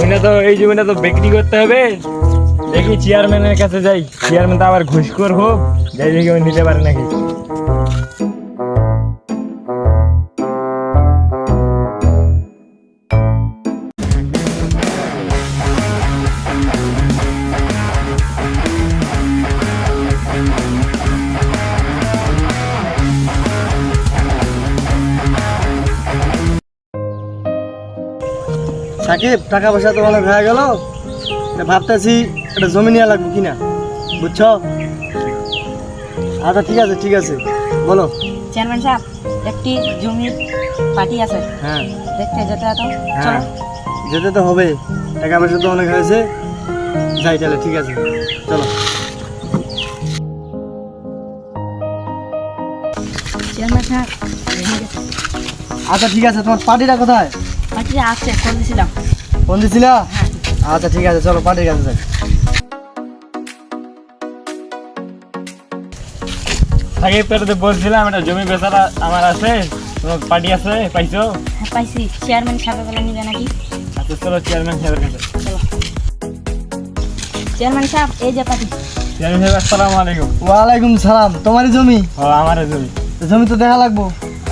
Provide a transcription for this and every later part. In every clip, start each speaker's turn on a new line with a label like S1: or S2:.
S1: জমিটা তো এই জমিটা তো বিক্রি করতে হবে। দেখি চেয়ারম্যানের কাছে যাই, চেয়ারম্যান তো আবার ঘুষখোর হোক, যাই দেখি ওই নিতে পারে নাকি।
S2: সাকিব, টাকা পয়সা তো অনেক হয়ে গেল, ভাবতেছি একটা জমি নেওয়া লাগবে কিনা, বুঝছো? আচ্ছা ঠিক আছে বলো।
S3: চেয়ারম্যান সাহেব, একটি জমির পার্টি আছে,
S2: হ্যাঁ
S3: দেখতে যেতে হতো।
S2: হ্যাঁ, যেতে তো হবে, টাকা পয়সা তো অনেক হয়েছে, যাই তাহলে, ঠিক আছে চলো।
S3: চেয়ারম্যান সাহেব,
S2: আচ্ছা ঠিক আছে, তোমার পার্টিটা কোথায়?
S3: পার্টি আছে, ফোন দিয়েছিলাম।
S2: ফোন দিছিলা? আচ্ছা ঠিক আছে, চলো পার্টির কাছে যাই।
S1: আগে তো বলছিলাম একটা জমি বেচারা আমার আছে, তোমার পার্টি আছে, পাইছো?
S3: হ্যাঁ পাইছি, চেয়ারম্যান সাহেব বলে নিবে নাকি?
S1: আচ্ছা চলো চেয়ারম্যান সাহেবের কাছে।
S3: চলো। চেয়ারম্যান সাহেব, এই যে পার্টি।
S1: চেয়ারম্যান সাহেব আসসালামু আলাইকুম।
S2: ওয়ালাইকুম সালাম। তোমারই জমি?
S1: হ্যাঁ আমার জমি।
S2: জমি তো দেখা লাগবো।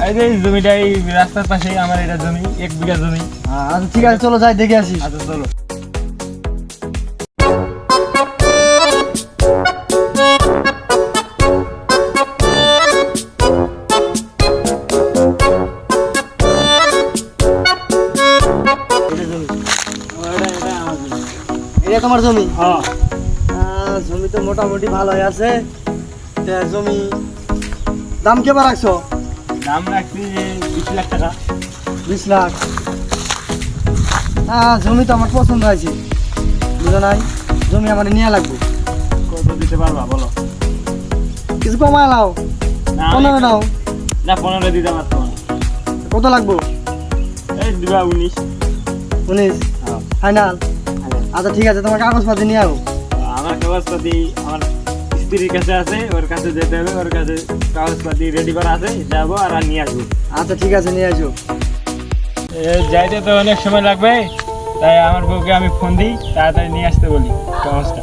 S1: এই যে এই জমিটা এই রাস্তার পাশেই আমার, এটা জমি 1 বিঘা জমি।
S2: আচ্ছা ঠিক আছে, চলো যাই দেখে আসি।
S1: আচ্ছা চলো।
S2: এটা তোমার জমি?
S1: হ্যাঁ
S2: জমি তো মোটামুটি ভালোই আছে। তা জমি দাম কেবার রাখছো?
S1: দাম রাখছি যে 20 লাখ টাকা।
S2: 20 লাখ? জমি তো আমার পছন্দ হয়েছে, বুঝো নাই? জমি আমার নিয়ে লাগবে।
S1: কত দিতে পারবা বলো?
S2: কিছু কমায় নাও,
S1: না
S2: 15 নাও।
S1: না 15 দিতে পারতো না।
S2: কত লাগবো?
S1: এই দিবা 19।
S2: 19
S1: হ্যাঁ।
S2: ফাইনাল? আচ্ছা ঠিক আছে, তোমার কাগজপাতি নিয়ে আসো।
S1: আমার কাগজপাতি আমার স্ত্রীর কাছে আছে, ওর কাছে যেতে হবে, ওর কাছে কাগজপাতি রেডি করা আছে, যাবো আর নিয়ে আসবো।
S2: আচ্ছা ঠিক আছে, নিয়ে আসো।
S1: যাইতে তো অনেক সময় লাগবে, তাই আমার বউকে আমি ফোন দিই, তাড়াতাড়ি নিয়ে আসতে বলি কাগজটা।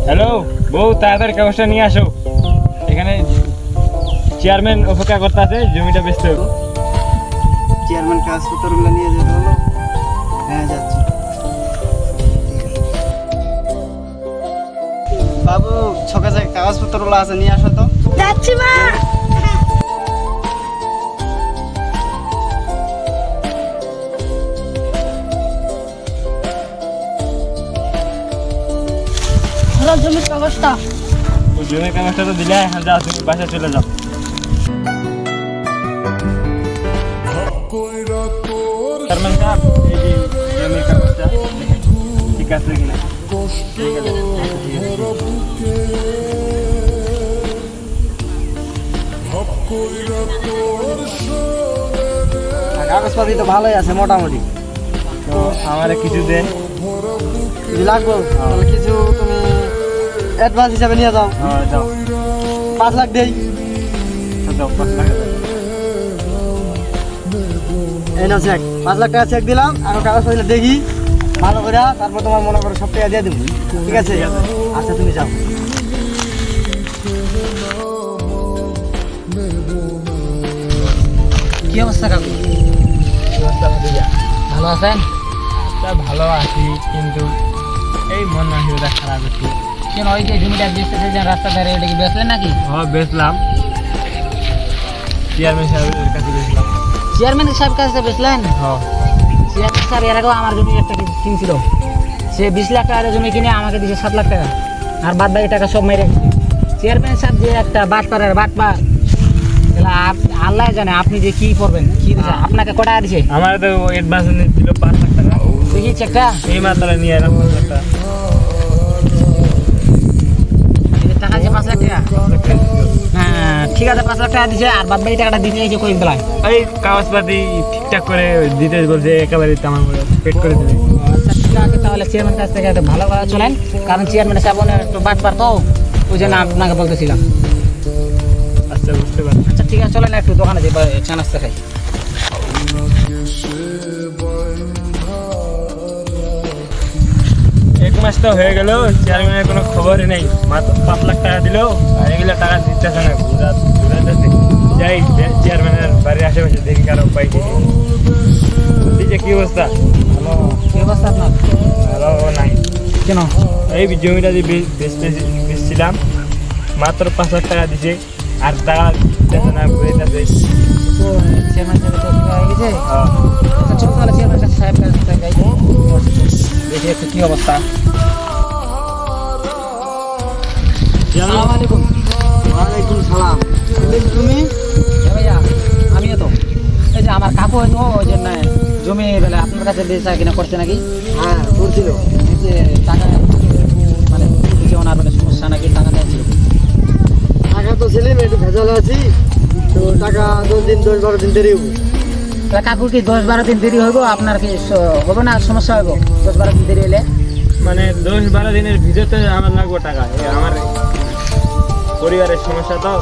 S1: হ্যালো বউ, তাড়াতাড়ি কাগজটা নিয়ে আসো, এখানে চেয়ারম্যান অপেক্ষা করতে আছে, জমিটা বেচতে হবে।
S2: চেয়ারম্যান কাগজপত্রগুলো নিয়ে যেতে হলো। হ্যাঁ যাচ্ছি। বাবু, ছকে যে কাগজপত্রগুলো আছে নিয়ে আসো তো।
S3: যাচ্ছি মা। হলো জমির কাগজটা।
S1: ওই জমির কাগজটা তো দিলে, এখন যাও তুমি বাসায় চলে যাও। চেয়ারম্যান সাহেব, এই যে জমির কাগজটা ঠিক আছে কিনা? ঠিক আছে,
S2: কাগজপাতি তো ভালোই আছে মোটামুটি।
S1: তো আমার কিছু দেন।
S2: যদি লাগবো তাহলে কিছু তুমি অ্যাডভান্স হিসাবে নিয়ে যাও।
S1: হ্যাঁ যাও।
S2: 5 লাখ দেই।
S1: যাও 5 টাকা দাও।
S2: এই নাও চেক, 5 লাখ টাকা চেক দিলাম। আর কাগজপাতি দেখি ভালো করে, তারপর তোমার মনে করো সব টাকা দিয়ে দেবো, ঠিক আছে? আচ্ছা তুমি যাও। কি অবস্থা কাকু? ভালো আছেন?
S1: ভালো আছি, কিন্তু এই মন মানসিকতা খারাপ হচ্ছে।
S3: কেন, ওই যে জমিটা বেচতেছে যে রাস্তা ধারে, ওটা কি বেচলেন নাকি?
S1: হ্যাঁ বেচলাম, চেয়ারম্যান সাহেবের কাছে বেচলাম।
S3: চেয়ারম্যান সাহেব কাছে বেচলেন?
S1: হ্যাঁ
S3: চেয়ারম্যান সাহেব এর আগেও আমার জমি একটা কিনছিল, সে 20 লাখ টাকার জমি কিনে আমাকে দিয়েছে 7 লাখ টাকা, আর বাদ বাকি টাকা সব মেরে গেছে। চেয়ারম্যান সাহেব যে একটা বাটপাড়ার বাটপার, আল্লাহ জানে আপনি যে কি করবেন, কি দিছে আপনাকে কটা দিছে?
S1: আমার তো অ্যাডভান্স দিল 5 লাখ টাকা।
S3: দেখি চেকটা।
S1: এই মাত্রা নিয়ে এলাম 5 লাখ টাকা।
S3: টাকা দিছে 5 লাখ টাকা? হ্যাঁ ঠিক আছে, 5 লাখ টাকা দিছে, আর বাদ বাকি টাকাটা দিতে চাইছে কই বেলায়?
S1: এই কাগজপাতি ঠিকঠাক করে দিতে বলছে, একেবারে আমার পেড করে দেবে।
S3: আচ্ছা ঠিক আছে, তাহলে চেয়ারম্যান কাছ থেকে একটু ভালো করে চলেন, কারণ চেয়ারম্যান সাহেব একটু বাটপার তো, ওই জন্য আপনাকে বলতেছিলাম।
S1: আচ্ছা বুঝতে পারছি।
S3: আচ্ছা ঠিক আছে, চলেন একটু দোকানে যাই, চা নাস্তা খাই।
S1: মাস তো হয়ে গেল, চেয়ারম্যানের কোনো খবরই নেই। মাত্র 5 লাখ টাকা দিল, আর এগুলো টাকা দিতেছে না, ঘুরাতেছে। যাই চেয়ারম্যানের বাড়ির আশেপাশে দেখি কারো পাই কি দিচ্ছে। কি অবস্থা?
S3: হ্যালো, কি অবস্থা আপনার?
S1: ভালো নাই।
S3: কেন?
S1: এই জমিটা যে বেচছিলাম, মাত্র 5 লাখ টাকা দিছে, আর টাকা দিতেছে না, ঘুরাইতেছে।
S3: তো চেয়ারম্যান সাহেব তো হয়ে গেছে। আচ্ছা চলো তাহলে চেয়ারম্যান সাহেব কাছে যাই, দেখি একটু কি অবস্থা। আসসালামু আলাইকুম।
S2: ওয়ালাইকুম সালাম। তুমি?
S3: হ্যাঁ ভাইয়া, আমিও তো। এই যে আমার কাকু হয়তো ওই জন্য জমি বেলা আপনার কাছে বেচা কিনা করছে নাকি?
S2: হ্যাঁ করছিল।
S3: এই যে টাকা মানে কিছু ওনার মানে সমস্যা নাকি টাকা দিয়েছিল।
S2: টাকা তো ছিলাম, একটু ভেজালে আছি, তো টাকা 10-12 দিন দেরি হবে।
S3: তাহলে কাকুর কি 10-12 দিন দেরি হইব? আপনার কি হবে না সমস্যা হইব 10-12 দিন দেরি হলে?
S1: মানে 10-12 দিনের ভিতরে আমার লাগবে টাকা। আমার পরিবারের সমস্যা তো,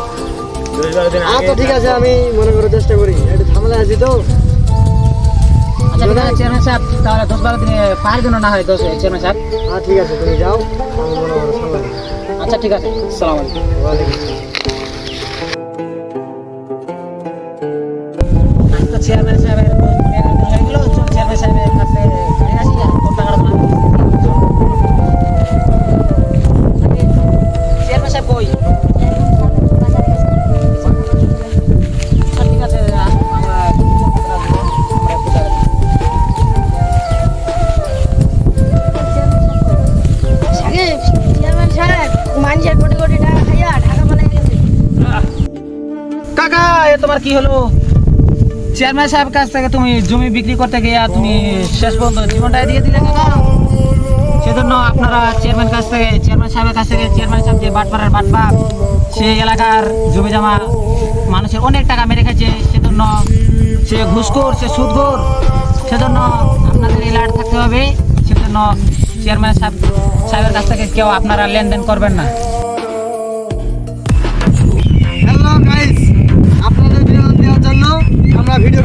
S1: 10-12 দিন আগে।
S2: আচ্ছা ঠিক আছে, আমি মনে করে চেষ্টা করি, একটু ঝামেলা আছি তো।
S3: আচ্ছা ঠিক আছে চেয়ারম্যান সাহেব, তাহলে 10-12 দিনে পারবেন না হয় 10 চেয়ারম্যান সাহেব?
S2: হ্যাঁ ঠিক আছে, তুমি যাও, আমি মনে করে সামলাই।
S3: আচ্ছা ঠিক আছে, আসসালামু আলাইকুম।
S2: ওয়ালাইকুম আসসালাম।
S3: আজকে চেয়ারম্যান সাহেবের হয়ে গেল, চল চেয়ারম্যান সাহেবের কাছে ঘুরে আসি, আর তোর টাকাটা তো আমি চেয়ারম্যান সাহেব কই? আচ্ছা, ঠিক আছে আমরা একটু দাঁড়াই।
S4: সাহেব, চেয়ারম্যান সাহেব মানুষের কোটি কোটি টাকা খাইয়া ঢাকা পালাই গেছে।
S3: কাকা এ তোমার কি হলো? চেয়ারম্যান সাহেবের কাছ থেকে তুমি জমি বিক্রি করতে গিয়ে তুমি শেষ পর্যন্ত জীবনটাই দিয়ে দিলে কাকা। সেজন্য আপনারা চেয়ারম্যান সাহেবের কাছ থেকে চেয়ারম্যান সাহেব যে বাটপাড়ার বাটপার, সেই এলাকার জমি জমা মানুষের অনেক টাকা মেরে খাইছে, সেজন্য সে ঘুষখোর, সে সুদখোর। সেজন্য আপনাদের এলার্ট থাকতে হবে। সেজন্য চেয়ারম্যান সাহেবের কাছ থেকে কেউ আপনারা লেনদেন করবেন না।
S2: হ্যালো গাইস, আপনাদের বিনোদন দেওয়ার জন্য আমরা ভিডিও